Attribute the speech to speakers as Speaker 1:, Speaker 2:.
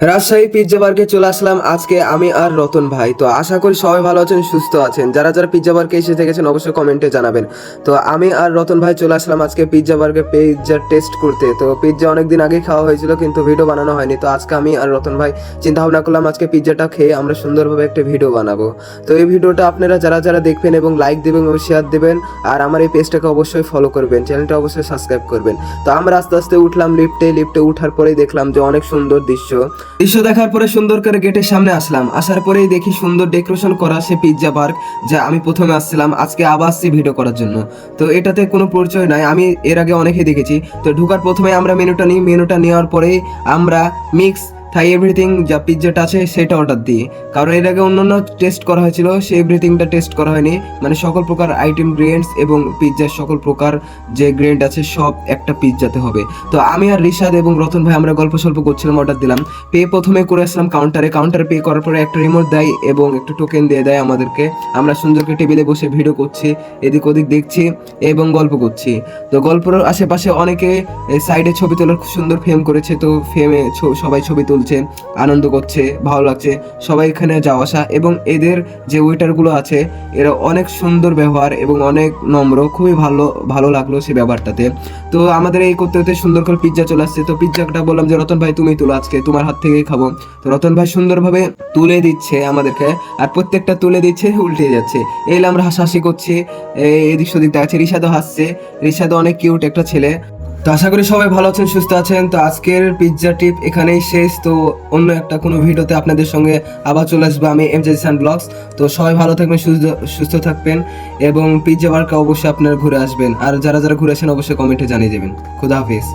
Speaker 1: Rajshahi pizza বার্গে চলে আসলাম আজকে আমি আর রতন ভাই। তো আশা করি সবাই ভালো আছেন, সুস্থ আছেন। যারা যারা পিৎজা বার্গে এসে থেকেছেন অবশ্যই কমেন্টে জানাবেন। তো আমি আর রতন ভাই চলে আসলাম আজকে পিৎজা বার্গে পিৎজা টেস্ট করতে। তো পিৎজা অনেকদিন আগে খাওয়া হয়েছিল কিন্তু ভিডিও বানানো হয়নি। তো আজকে আমি আর রতন ভাই চিন্তা ভাবনা করলাম আজকে পিৎজাটা খেয়ে আমরা সুন্দরভাবে একটা ভিডিও বানাবো। তো এই ভিডিওটা আপনারা যারা যারা দেখবেন এবং লাইক দেবেন এবং শেয়ার দেবেন, আর আমার এই পেজটাকে অবশ্যই ফলো করবেন, চ্যানেলটা অবশ্যই সাবস্ক্রাইব করবেন। তো আমরা আস্তে আস্তে উঠলাম লিফটে উঠার পরেই দেখলাম যে অনেক সুন্দর দৃশ্য দেখার পরে সুন্দর করে গেটের সামনে আসলাম। আসার পরেই দেখি সুন্দর ডেকোরেশন করা সে পিৎজা বার্গ, যা আমি প্রথমে আসছিলাম, আজকে আবার আসছি ভিডিও করার জন্য। তো এটাতে কোনো পরিচয় নাই, আমি এর আগে অনেকে দেখেছি। তো ঢোকার প্রথমে আমরা মেনুটা নেওয়ার পরেই আমরা মিক্স থাই এভরিথিং যা পিৎজাটা আছে সেটা অর্ডার দিই। কারণ এর আগে অন্যান্য টেস্ট করা হয়েছিল, সেই এভরিথিংটা টেস্ট করা হয়নি। মানে সকল প্রকার আইটেম গ্রেন্টস এবং পিৎজার সকল প্রকার যে গ্রেন্ট আছে সব একটা পিৎজাতে হবে। তো আমি আর রিশাদ এবং রতন ভাই আমরা গল্প সল্প করছিলাম, অর্ডার দিলাম। পে প্রথমে করে আসলাম কাউন্টারে পে করার পরে একটা রিমোট দেয় এবং একটু টোকেন দিয়ে দেয় আমাদেরকে। আমরা সুন্দর করে টেবিলে বসে ভিডিও করছি, এদিক ওদিক দেখছি এবং গল্প করছি। তো গল্পের আশেপাশে অনেকে সাইডে ছবি তোলার খুব সুন্দর ফ্রেম করেছে। তো ফ্রেমে সবাই ছবি তুলছে, আনন্দ করছে, ভালো লাগছে সবাই এখানে যাওয়া আসা। এবং এদের যে ওয়েটারগুলো আছে এরা অনেক সুন্দর ব্যবহার এবং অনেক নম্র, খুবই ভালো লাগলো সে ব্যাপারটাতে। তো আমাদের এই করতে করতে সুন্দর করে পিৎজা চলে আসছে। তো পিৎজাটা বললাম যে রতন ভাই তুমি তুলো, আজকে তোমার হাত থেকেই খাবো। তো রতন ভাই সুন্দরভাবে তুলে দিচ্ছে আমাদেরকে, আর প্রত্যেকটা তুলে দিচ্ছে উল্টে যাচ্ছে। এলে আমরা হাসাহাসি করছি, এদিক সেদিক দেখাচ্ছে। রিশাদও হাসছে, রিশাদও অনেক কিউট একটা ছেলে। তো আশা করি সবাই ভালো আছেন, সুস্থ আছেন। তো আজকের পিৎজা টিপ এখানেই শেষ। তো অন্য একটা কোনো ভিডিওতে আপনাদের সঙ্গে আবার চলে আসবো আমি, এমজে জিসান ব্লগস। তো সবাই ভালো থাকবেন, সুস্থ থাকবেন এবং পিৎজা বার্গে অবশ্যই আপনারা ঘুরে আসবেন। আর যারা যারা ঘুরে আসেন অবশ্যই কমেন্টে জানিয়ে দেবেন। খুদা হাফিজ।